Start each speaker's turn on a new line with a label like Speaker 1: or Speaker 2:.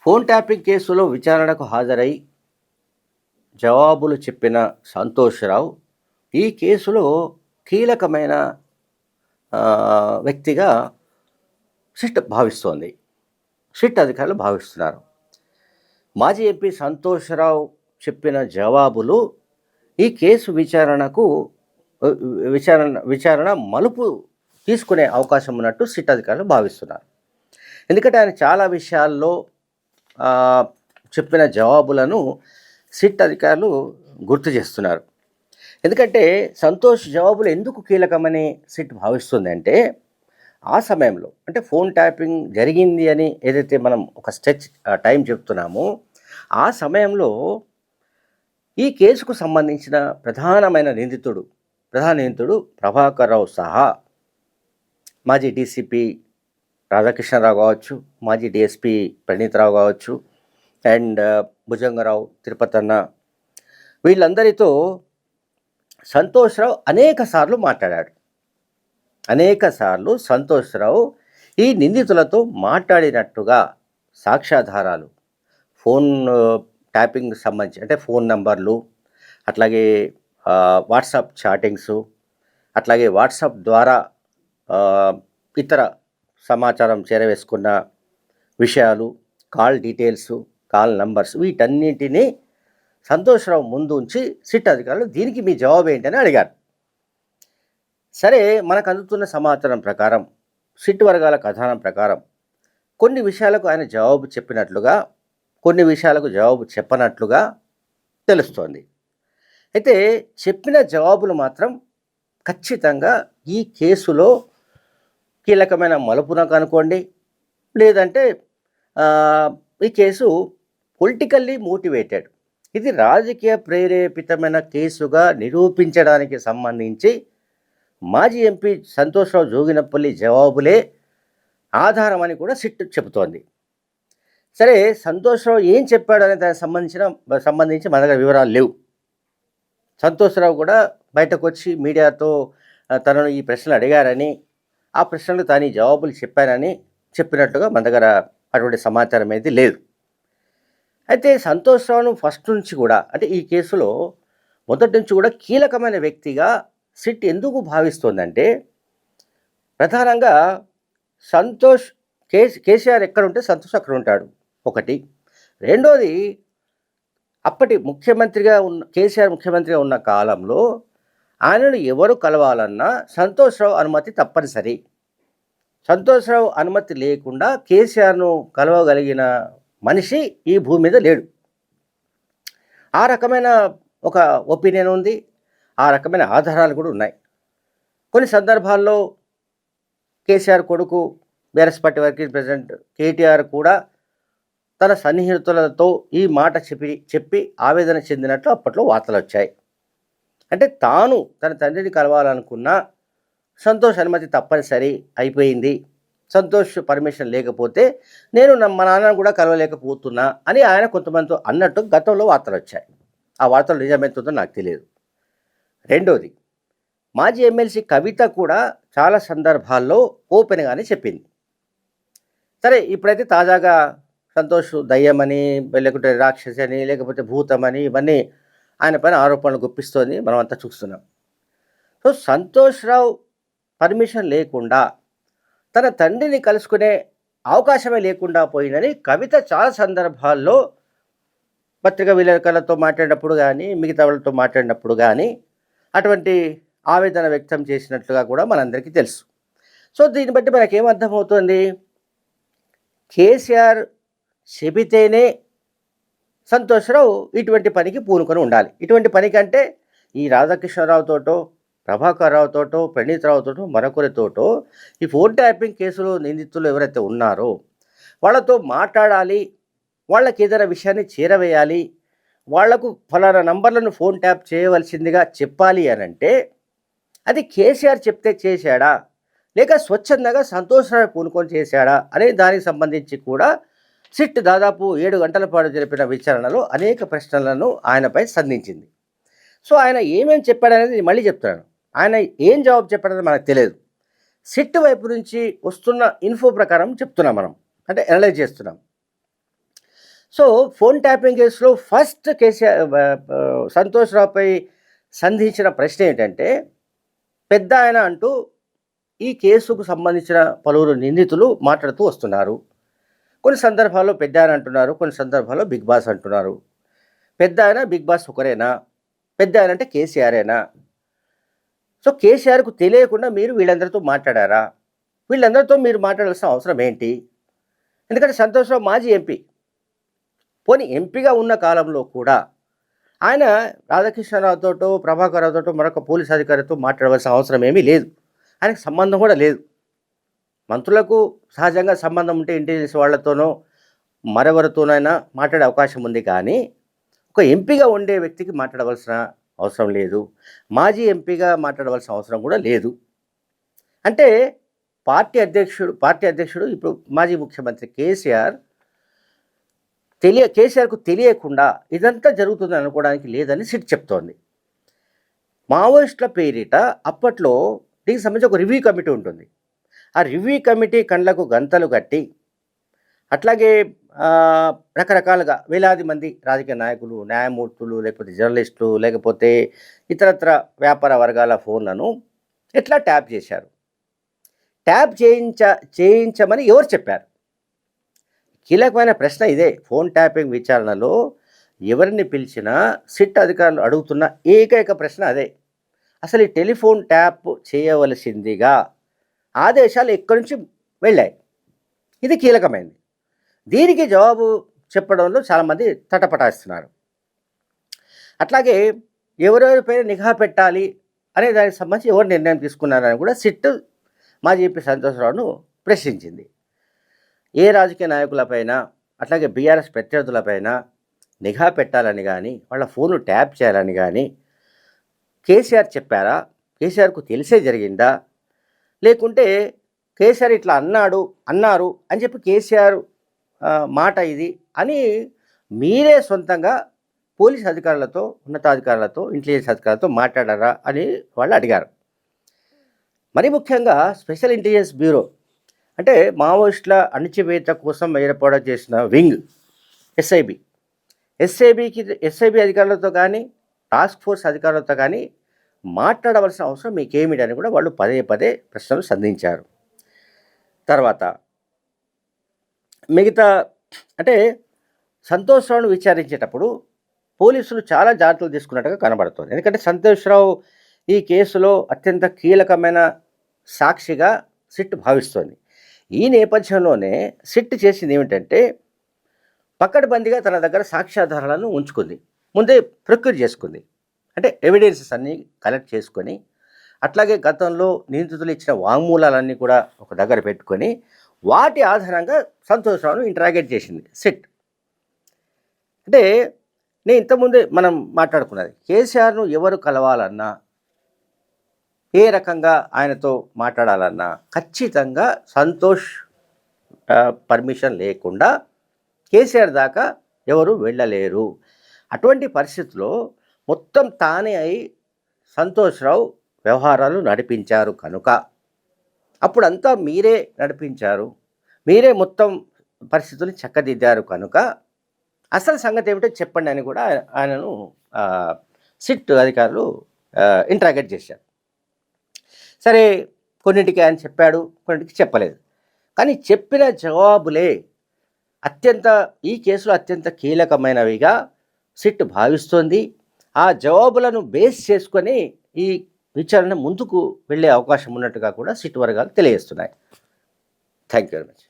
Speaker 1: Phone tapping కేసులో విచారణకు హాజరై జవాబులు చెప్పిన సంతోష్‌రావు ఈ కేసులో కీలకమైన వ్యక్తిగా సిట్ భావిస్తోంది. సిట్ అధికారులు భావిస్తున్నారు. మాజీ ఎంపీ సంతోష్‌రావు చెప్పిన జవాబులు ఈ కేసు విచారణ మలుపు తీసుకునే అవకాశం ఉన్నట్టు సిట్ అధికారులు భావిస్తున్నారు. ఎందుకంటే ఆయన చాలా విషయాల్లో చెప్పిన జవాబులను సిట్ అధికారులు గుర్తు చేస్తున్నారు. ఎందుకంటే సంతోష్ జవాబులు ఎందుకు కీలకమని సిట్ భావిస్తుంది అంటే, ఆ సమయంలో అంటే ఫోన్ ట్యాపింగ్ జరిగింది అని ఏదైతే మనం ఒక టైం చెప్తున్నామో, ఆ సమయంలో ఈ కేసుకు సంబంధించిన ప్రధాన నిందితుడు ప్రభాకర్ రావు సహా మాజీ డీసీపీ రాధాకృష్ణరావు కావచ్చు, మాజీ డీఎస్పీ ప్రణీత్రావు కావచ్చు, అండ్ భుజంగరావు, తిరుపతన్న, వీళ్ళందరితో సంతోష్‌రావు అనేక సార్లు మాట్లాడాడు. సంతోష్‌రావు ఈ నిందితులతో మాట్లాడినట్టుగా సాక్ష్యాధారాలు, ఫోన్ ట్యాపింగ్ సంబంధించి అంటే ఫోన్ నంబర్లు, అట్లాగే వాట్సాప్ చాటింగ్సు, అట్లాగే వాట్సాప్ ద్వారా ఇతర సమాచారం చేరవేసుకున్న విషయాలు, కాల్ డీటెయిల్స్, కాల్ నంబర్స్, వీటన్నింటినీ సంతోష్‌రావు ముందు ఉంచి సిట్ అధికారులు దీనికి మీ జవాబు ఏంటని అడిగారు. సరే, మనకు అందుతున్న సమాచారం ప్రకారం, సిట్ వర్గాల కథనం ప్రకారం కొన్ని విషయాలకు ఆయన జవాబు చెప్పినట్లుగా, కొన్ని విషయాలకు జవాబు చెప్పనట్లుగా తెలుస్తోంది. అయితే చెప్పిన జవాబులు మాత్రం ఖచ్చితంగా ఈ కేసులో కీలకమైన మలుపునకు అనుకోండి, లేదంటే ఈ కేసు పొలిటికల్లీ మోటివేటెడ్, ఇది రాజకీయ ప్రేరేపితమైన కేసుగా నిరూపించడానికి సంబంధించి మాజీ ఎంపీ సంతోష్‌రావు జోగినపల్లి జవాబులే ఆధారమని కూడా సిట్ చెబుతోంది. సరే, సంతోష్‌రావు ఏం చెప్పాడనే దానికి సంబంధించి మన దగ్గర వివరాలు లేవు. సంతోష్‌రావు కూడా బయటకు వచ్చి మీడియాతో తనను ఈ ప్రశ్నలు అడిగారని, ఆ ప్రశ్నలకు తాను ఈ జవాబులు చెప్పానని చెప్పినట్టుగా మన దగ్గర అటువంటి సమాచారం అయితే లేదు. అయితే సంతోష్‌రావును ఫస్ట్ నుంచి కూడా, అంటే ఈ కేసులో మొదటి నుంచి కూడా కీలకమైన వ్యక్తిగా సిట్ ఎందుకు భావిస్తోందంటే, ప్రధానంగా కేసీఆర్ ఎక్కడ ఉంటే సంతోష్ అక్కడ ఉంటాడు ఒకటి. రెండోది, అప్పటి కేసీఆర్ ముఖ్యమంత్రిగా ఉన్న కాలంలో ఆయనను ఎవరు కలవాలన్నా సంతోష్‌రావు అనుమతి తప్పనిసరి. సంతోష్‌రావు అనుమతి లేకుండా కేసీఆర్ను కలవగలిగిన మనిషి ఈ భూమి మీద లేడు. ఆ రకమైన ఒక ఒపీనియన్ ఉంది, ఆ రకమైన ఆధారాలు కూడా ఉన్నాయి. కొన్ని సందర్భాల్లో కేసీఆర్ కొడుకు, BRS party working president KTR కూడా తన సన్నిహితులతో ఈ మాట చెప్పి ఆవేదన చెందినట్లు అప్పట్లో వార్తలు వచ్చాయి. అంటే తాను తన తండ్రిని కలవాలనుకున్న సంతోష్ అనుమతి తప్పనిసరి అయిపోయింది, సంతోష్ పర్మిషన్ లేకపోతే నేను మా నాన్నను కూడా కలవలేకపోతున్నా అని ఆయన కొంతమందితో అన్నట్టు గతంలో వార్తలు వచ్చాయి. ఆ వార్తలు నిజమెంతుందో నాకు తెలియదు. రెండోది, మాజీ ఎమ్మెల్సీ కవిత కూడా చాలా సందర్భాల్లో ఓపెన్గానే చెప్పింది. సరే, ఇప్పుడైతే తాజాగా సంతోష్ దయ్యమని, లేకుంటే రాక్షసి అని, లేకపోతే భూతమని, ఇవన్నీ ఆయన పైన ఆరోపణలు గుప్పిస్తోంది, మనం అంతా చూస్తున్నాం. సో సంతోష్‌రావు పర్మిషన్ లేకుండా తన తండ్రిని కలుసుకునే అవకాశమే లేకుండా పోయిందని కవిత చాలా సందర్భాల్లో పత్రికా విలేకరులతో మాట్లాడినప్పుడు కానీ, మిగతా వాళ్ళతో మాట్లాడినప్పుడు కానీ అటువంటి ఆవేదన వ్యక్తం చేసినట్లుగా కూడా మనందరికీ తెలుసు. సో దీన్ని బట్టి మనకేమర్థమవుతుంది, కేసీఆర్ చెబితేనే సంతోష్‌రావు ఇటువంటి పనికి పూనుకొని ఉండాలి. ఇటువంటి పని కంటే ఈ రాధాకృష్ణరావుతోటో, ప్రభాకర్ రావుతోటో, ప్రణీత్ రావుతోటో, మరొకరితోటో ఈ ఫోన్ ట్యాపింగ్ కేసులో నిందితులు ఎవరైతే ఉన్నారో వాళ్ళతో మాట్లాడాలి, వాళ్ళకి ఏదైనా విషయాన్ని చేరవేయాలి, వాళ్లకు ఫలానా నంబర్లను ఫోన్ ట్యాప్ చేయవలసిందిగా చెప్పాలి అని అంటే అది కేసీఆర్ చెప్తే చేశాడా, లేక స్వచ్ఛందంగా సంతోష్‌రావు పూనుకొని చేశాడా అనే దానికి సంబంధించి కూడా సిట్ దాదాపు 7 గంటల పాటు జరిపిన విచారణలో అనేక ప్రశ్నలను ఆయనపై సంధించింది. సో ఆయన ఏమేమి చెప్పాడనేది మళ్ళీ చెప్తున్నాను. ఆయన ఏం జవాబు చెప్పాడనేది మనకు తెలియదు. సిట్ వైపు నుంచి వస్తున్న ఇన్ఫో ప్రకారం చెప్తున్నాం మనం, అంటే అనలైజ్ చేస్తున్నాం. సో, ఫోన్ ట్యాపింగ్ కేసులో ఫస్ట్ సంతోష్ రావుపై సంధించిన ప్రశ్న ఏంటంటే, పెద్దాయన అంటూ ఈ కేసుకు సంబంధించిన పలువురు నిందితులు మాట్లాడుతూ వస్తున్నారు. కొన్ని సందర్భాల్లో పెద్దాయన అంటున్నారు. కొన్ని సందర్భాల్లో బిగ్ బాస్ అంటున్నారు. పెద్దాయన, బిగ్ బాస్ ఒకరేనా? పెద్దాయన అంటే కేసీఆరేనా? సో, కేసీఆర్‌కు తెలియకుండా మీరు వీళ్ళందరితో మాట్లాడారా? వీళ్ళందరితో మీరు మాట్లాడాల్సిన అవసరం ఏంటి? ఎందుకంటే సంతోష్ రావు మాజీ ఎంపీ. పోనీ ఎంపీగా ఉన్న కాలంలో కూడా ఆయన రాధాకృష్ణరావుతోటో, ప్రభాకర్ రావుతోటో, మరొక పోలీస్ అధికారితో మాట్లాడవలసిన అవసరం ఏమీ లేదు. ఆయనకు సంబంధం కూడా లేదు. మంత్రులకు సహజంగా సంబంధం ఉంటే ఇంటెలిజెన్స్ వాళ్ళతోనో, మరెవరితోనైనా మాట్లాడే అవకాశం ఉంది కానీ, ఒక ఎంపీగా ఉండే వ్యక్తికి మాట్లాడవలసిన అవసరం లేదు. మాజీ ఎంపీగా మాట్లాడవలసిన అవసరం కూడా లేదు. అంటే పార్టీ అధ్యక్షుడు ఇప్పుడు మాజీ ముఖ్యమంత్రి కేసీఆర్‌కు తెలియకుండా ఇదంతా జరుగుతుందని అనుకోవడానికి లేదని సిట్ చెప్తోంది. మావోయిస్టుల పేరిట అప్పట్లో దీనికి సంబంధించి ఒక రివ్యూ కమిటీ ఉంటుంది. ఆ రివ్యూ కమిటీ కళ్ళకు గంతలు కట్టి, అట్లాగే రకరకాలుగా వేలాది మంది రాజకీయ నాయకులు, న్యాయమూర్తులు, లేకపోతే జర్నలిస్టులు, లేకపోతే ఇతరత్ర వ్యాపార వర్గాల ఫోన్లను ఎట్లా ట్యాప్ చేశారు? ట్యాప్ చేయించమని ఎవరు చెప్పారు? కీలకమైన ప్రశ్న ఇదే. ఫోన్ ట్యాపింగ్ విచారణలో ఎవరిని పిలిచినా సిట్ అధికారులు అడుగుతున్న ఏకైక ప్రశ్న అదే. అసలు ఈ టెలిఫోన్ ట్యాప్ చేయవలసిందిగా ఆదేశాలు ఎక్కడి నుంచి వెళ్ళాయి? ఇది కీలకమైనది. దీనికి జవాబు చెప్పడంలో చాలామంది తటపటాయిస్తున్నారు. అట్లాగే ఎవరెవరిపైన నిఘా పెట్టాలి అనే దానికి సంబంధించి ఎవరు నిర్ణయం తీసుకున్నారని కూడా సిట్ మాజీ ఎంపీ సంతోషరావును ప్రశ్నించింది. ఏ రాజకీయ నాయకులపైన, అట్లాగే బీఆర్ఎస్ ప్రత్యర్థులపైన నిఘా పెట్టాలని కానీ, వాళ్ళ ఫోన్లు ట్యాప్ చేయాలని కానీ కేసీఆర్ చెప్పారా? కేసీఆర్‌కు తెలిసే జరిగిందా? లేకుంటే కేసీఆర్ ఇట్లా అన్నారు అని చెప్పి కేసీఆర్ మాట ఇది అని మీరే సొంతంగా పోలీస్ అధికారులతో, ఉన్నతాధికారులతో, ఇంటెలిజెన్స్ అధికారులతో మాట్లాడారా అని వాళ్ళు అడిగారు. మరి ముఖ్యంగా స్పెషల్ ఇంటెలిజెన్స్ బ్యూరో అంటే మావోయిస్టుల అణచివేత కోసం ఏర్పాటు చేసిన వింగ్ ఎస్ఐబి అధికారులతో కానీ, టాస్క్ ఫోర్స్ అధికారులతో కానీ మాట్లాడవలసిన అవసరం మీకేమిటని కూడా వాళ్ళు పదే పదే ప్రశ్నలు సంధించారు. తర్వాత మిగతా అంటే సంతోష్ రావును విచారించేటప్పుడు పోలీసులు చాలా జాగ్రత్తలు తీసుకున్నట్టుగా కనబడుతుంది. ఎందుకంటే సంతోష్ రావు ఈ కేసులో అత్యంత కీలకమైన సాక్షిగా సిట్ భావిస్తోంది. ఈ నేపథ్యంలోనే సిట్ చేసింది ఏమిటంటే పకడ్బందీగా తన దగ్గర సాక్ష్యాధారాలను ఉంచుకుంది. ముందే ప్రొక్యూర్ చేసుకుంది. అంటే ఎవిడెన్సెస్ అన్నీ కలెక్ట్ చేసుకొని, అట్లాగే గతంలో నిందితులు ఇచ్చిన వాంగ్మూలాలన్నీ కూడా ఒక దగ్గర పెట్టుకొని, వాటి ఆధారంగా సంతోష్ రావును ఇంటరాగేట్ చేసింది సిట్. అంటే నేను ఇంతకుముందే మనం మాట్లాడుకున్నది, కేసీఆర్ను ఎవరు కలవాలన్నా, ఏ రకంగా ఆయనతో మాట్లాడాలన్నా ఖచ్చితంగా సంతోష్ పర్మిషన్ లేకుండా కేసీఆర్ దాకా ఎవరు వెళ్ళలేరు. అటువంటి పరిస్థితుల్లో మొత్తం తానే అయి సంతోష్ రావు వ్యవహారాలు నడిపించారు కనుక, అప్పుడంతా మీరే నడిపించారు, మీరే మొత్తం పరిస్థితుల్ని చక్కదిద్దారు కనుక అసలు సంగతి ఏమిటో చెప్పండి అని కూడా ఆయనను సిట్ అధికారులు ఇంటరాగేట్ చేశారు. సరే, కొన్నింటికి ఆయన చెప్పాడు, కొన్నింటికి చెప్పలేదు. కానీ చెప్పిన జవాబులే ఈ కేసులో అత్యంత కీలకమైనవిగా సిట్ భావిస్తోంది. ఆ జవాబులను బేస్ చేసుకొని ఈ విచారణ ముందుకు వెళ్ళే అవకాశం ఉన్నట్టుగా కూడా సిట్ వర్గాలు తెలియజేస్తున్నాయి. Thank you very much.